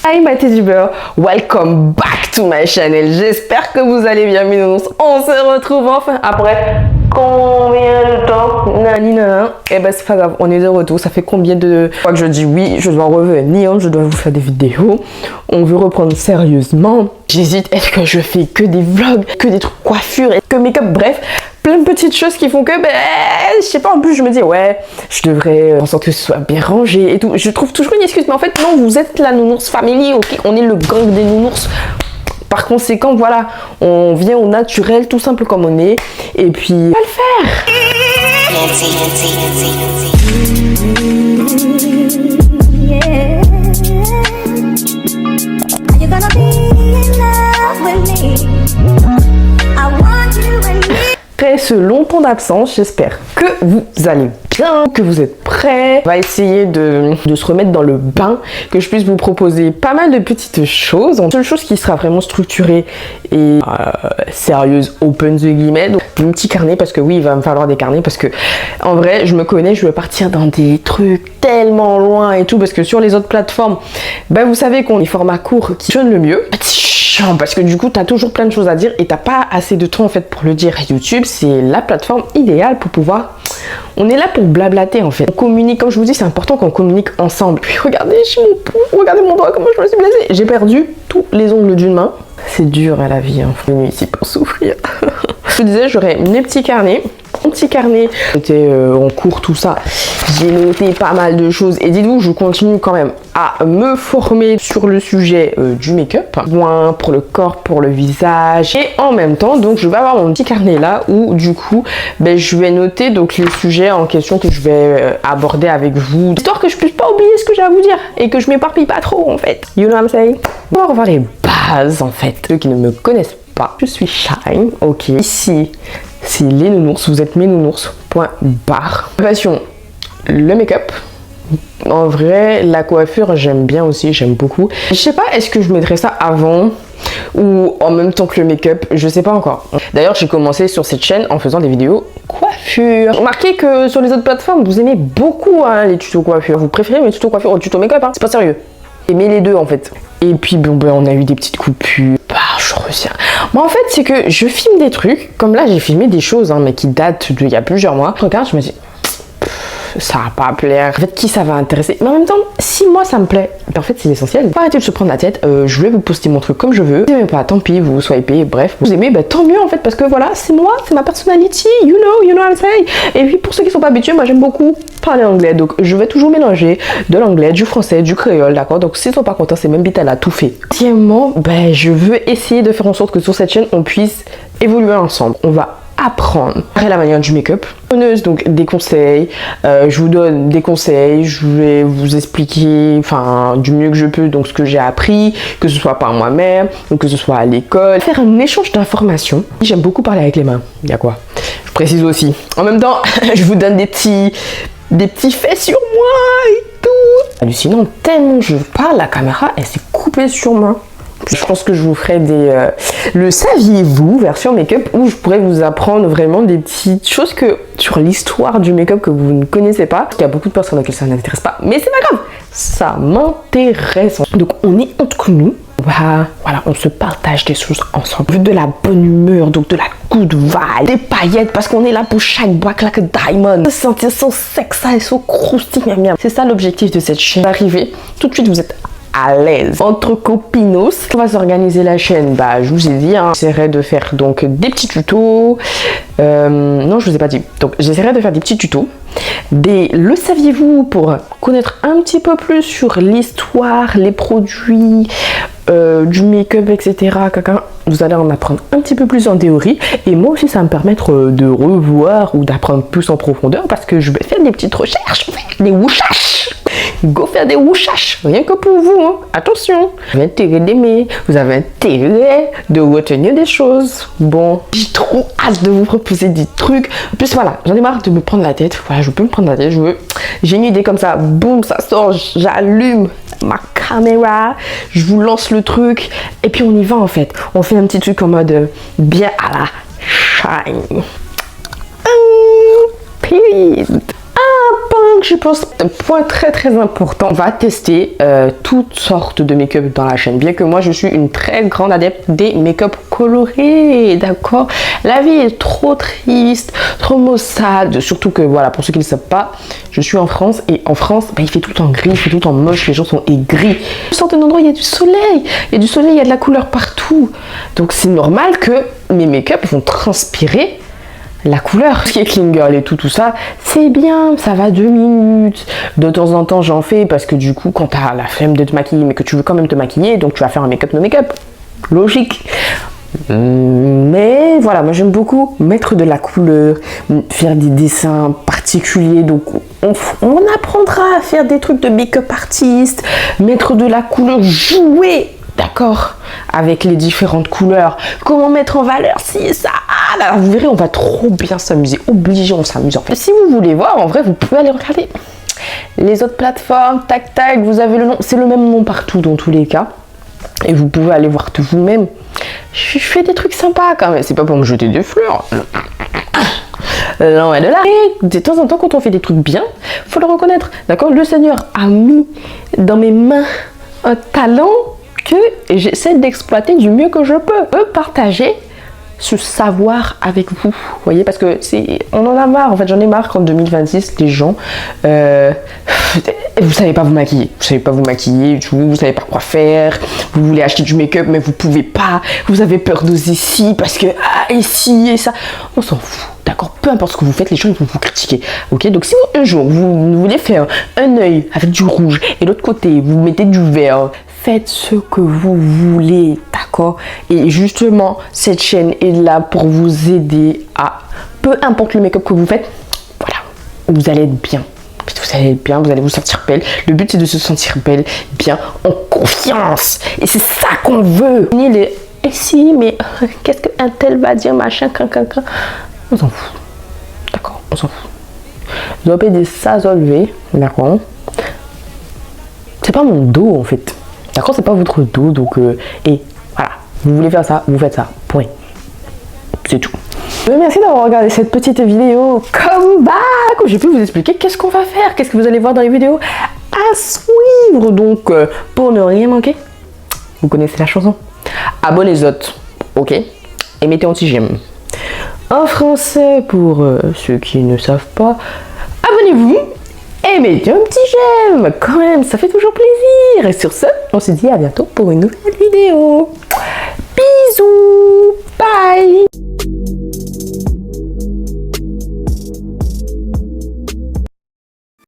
Hi my teddy bear, welcome back to my channel. J'espère que vous allez bien mes nounours. On se retrouve enfin après combien de temps? Nanina. Et ben c'est pas grave, on est de retour. Ça fait combien de fois que je dis oui, je dois revenir, je dois vous faire des vidéos. On veut reprendre sérieusement. J'hésite, est-ce que je fais que des vlogs, que des trucs coiffure, que make-up, bref. Plein de petites choses qui font que, ben, je sais pas, en plus je me dis, ouais, je devrais en sorte que ce soit bien rangé et tout. Je trouve toujours une excuse, mais en fait, non, vous êtes la nounours family, ok, on est le gang des nounours. Par conséquent, voilà, on vient au naturel, tout simple comme on est, et puis, on va le faire. Après ce long temps d'absence, j'espère que vous allez bien, que vous êtes prêts. On va essayer de se remettre dans le bain, que je puisse vous proposer pas mal de petites choses. Une seule chose qui sera vraiment structurée et sérieuse, open the guillemets. Donc un petit carnet, parce que oui, il va me falloir des carnets, parce que en vrai, je me connais, je veux partir dans des trucs tellement loin et tout, parce que sur les autres plateformes, ben vous savez qu'on est format court qui fonctionne le mieux. Parce que du coup tu as toujours plein de choses à dire et t'as pas assez de temps en fait pour le dire. YouTube c'est la plateforme idéale pour pouvoir, on est là pour blablater en fait, on communique, comme je vous dis, c'est important qu'on communique ensemble. Puis regardez chez mon pouce, regardez mon doigt, comment je me suis blessée, j'ai perdu tous les ongles d'une main. C'est dur à la vie, hein. Faut venir ici pour souffrir. Je vous disais, j'aurais mes petits carnets. Mon petit carnet, j'étais en cours, tout ça. J'ai noté pas mal de choses. Et dites-vous, je continue quand même à me former sur le sujet du make-up. Moins pour le corps, pour le visage. Et en même temps, donc je vais avoir mon petit carnet là où du coup, ben, je vais noter donc les sujets en question que je vais aborder avec vous. Histoire que je puisse pas oublier ce que j'ai à vous dire. Et que je m'éparpille pas trop en fait. You know what I'm saying? On va revoir les bases en fait. Ceux qui ne me connaissent pas, je suis Shine. Ok, ici. C'est les nounours, vous êtes mes nounours, point barre. Passion, le make-up. En vrai, la coiffure, j'aime bien aussi, j'aime beaucoup. Je sais pas, est-ce que je mettrais ça avant ou en même temps que le make-up, je sais pas encore. D'ailleurs, j'ai commencé sur cette chaîne en faisant des vidéos coiffure. Remarquez que sur les autres plateformes, vous aimez beaucoup hein, les tutos coiffure. Vous préférez mes tutos coiffure aux tutos make-up, hein. C'est pas sérieux. Aimez les deux en fait. Et puis bon ben on a eu des petites coupures. Bah je retiens. Moi en fait c'est que je filme des trucs. Comme là j'ai filmé des choses hein, mais qui datent d'il y a plusieurs mois. Je regarde, je me dis ça va pas plaire. En fait qui ça va intéresser. Mais en même temps si moi ça me plaît, en fait c'est l'essentiel. Faut arrêter de se prendre la tête. Je vais vous poster mon truc comme je veux. Vous aimez pas, tant pis, vous swipez, bref. Vous aimez, bah tant mieux en fait parce que voilà c'est moi, c'est ma personnalité. You know what I'm saying. Et puis pour ceux qui sont pas habitués, moi j'aime beaucoup parler anglais. Donc je vais toujours mélanger de l'anglais, du français, du créole, d'accord. Donc s'ils sont pas contents, c'est même bite elle a tout fait. Deuxièmement, ben je veux essayer de faire en sorte que sur cette chaîne on puisse évoluer ensemble. On va apprendre la manière du make-up. Donc des conseils, je vous donne des conseils, je vais vous expliquer enfin du mieux que je peux donc ce que j'ai appris, que ce soit par moi-même ou que ce soit à l'école. Faire un échange d'informations. J'aime beaucoup parler avec les mains. Il y a quoi? Je précise aussi. En même temps, je vous donne des petits faits sur moi et tout. Hallucinant, tellement je parle, la caméra elle s'est coupée sur moi. Je pense que je vous ferai le saviez-vous version make-up où je pourrais vous apprendre vraiment des petites choses que sur l'histoire du make-up que vous ne connaissez pas. Il y a beaucoup de personnes à qui ça n'intéresse pas, mais c'est pas grave, ça m'intéresse. Donc on est entre nous. Voilà, on se partage des choses ensemble. De la bonne humeur, donc de la good vibe, des paillettes parce qu'on est là pour shine black like a diamond. Se sentir so sexy et so croustillant. C'est ça l'objectif de cette chaîne. Arriver tout de suite, vous êtes à l'aise entre copinos. On va s'organiser la chaîne, bah je vous ai dit hein, j'essaierai de faire donc des petits tutos non je vous ai pas dit, donc j'essaierai de faire des petits tutos, le saviez-vous pour connaître un petit peu plus sur l'histoire, les produits du make-up etc. Vous allez en apprendre un petit peu plus en théorie et moi aussi ça va me permettre de revoir ou d'apprendre plus en profondeur parce que je vais faire des petites recherches, des wouchaches. Go faire des wouchaches, rien que pour vous, hein. Attention, vous avez intérêt d'aimer, vous avez intérêt de retenir des choses. Bon, j'ai trop hâte de vous proposer des trucs. En plus, voilà, j'en ai marre de me prendre la tête. Voilà, je peux me prendre la tête, j'ai une idée comme ça, boum, ça sort, j'allume ma caméra, je vous lance le truc et puis on y va en fait. On fait un petit truc en mode bien à la Shine. Please. que j'y pense, un point très important, on va tester toutes sortes de make-up dans la chaîne. Bien que moi je suis une très grande adepte des make-up colorés, d'accord. La vie est trop triste, trop maussade, surtout que voilà, pour ceux qui ne le savent pas, je suis en France et en France, bah, il fait tout le temps gris, il fait tout le temps moche, les gens sont aigris. Vous sortez d'un endroit, il y a du soleil, il y a de la couleur partout. Donc c'est normal que mes make-up vont transpirer la couleur. Ce qui est clean girl et tout ça, c'est bien, ça va 2 minutes. De temps en temps, j'en fais parce que du coup, quand t'as la flemme de te maquiller, mais que tu veux quand même te maquiller, donc tu vas faire un make-up no make-up. Logique. Mais voilà, moi j'aime beaucoup mettre de la couleur, faire des dessins particuliers. Donc on apprendra à faire des trucs de make-up artiste, mettre de la couleur, jouer. D'accord, avec les différentes couleurs, comment mettre en valeur si ça. Alors vous verrez, on va trop bien s'amuser, obligé, on s'amuse en fait. Si vous voulez voir, en vrai, vous pouvez aller regarder les autres plateformes, tac tac, vous avez le nom, c'est le même nom partout dans tous les cas, et vous pouvez aller voir de vous-même. Je fais des trucs sympas quand même, c'est pas pour me jeter des fleurs. Non, et de là. Et de temps en temps, quand on fait des trucs bien, faut le reconnaître, d'accord. Le Seigneur a mis dans mes mains un talent que j'essaie d'exploiter du mieux que je peux. Partager ce savoir avec vous, voyez, parce que on en a marre, en fait, j'en ai marre qu'en 2026, les gens, vous savez pas vous maquiller, vous savez pas quoi faire, vous voulez acheter du make-up, mais vous pouvez pas, vous avez peur d'oser ici, parce que, ici et ça, on s'en fout, d'accord, peu importe ce que vous faites, les gens, ils vont vous critiquer, ok, donc si un jour, vous voulez faire un œil avec du rouge, et l'autre côté, vous mettez du vert, faites ce que vous voulez, d'accord? Et justement, cette chaîne est là pour vous aider à, peu importe le make-up que vous faites, voilà, vous allez être bien. Vous allez être bien, vous allez vous sentir belle. Le but, c'est de se sentir belle, bien, en confiance. Et c'est ça qu'on veut. Et si, mais qu'est-ce qu'un tel va dire, machin, on s'en fout. D'accord, on s'en fout. Vous avez des ça relever, d'accord? C'est pas mon dos, en fait. D'accord, c'est pas votre dos, donc et voilà, vous voulez faire ça, vous faites ça, point. C'est tout. Merci d'avoir regardé cette petite vidéo comeback où j'ai pu vous expliquer qu'est-ce qu'on va faire, qu'est-ce que vous allez voir dans les vidéos à suivre. Donc pour ne rien manquer, vous connaissez la chanson. Abonnez-vous, ok, et mettez un petit j'aime. En français pour ceux qui ne savent pas, abonnez-vous. Et mettez un petit j'aime, quand même, ça fait toujours plaisir. Et sur ce, on se dit à bientôt pour une nouvelle vidéo. Bisous, bye.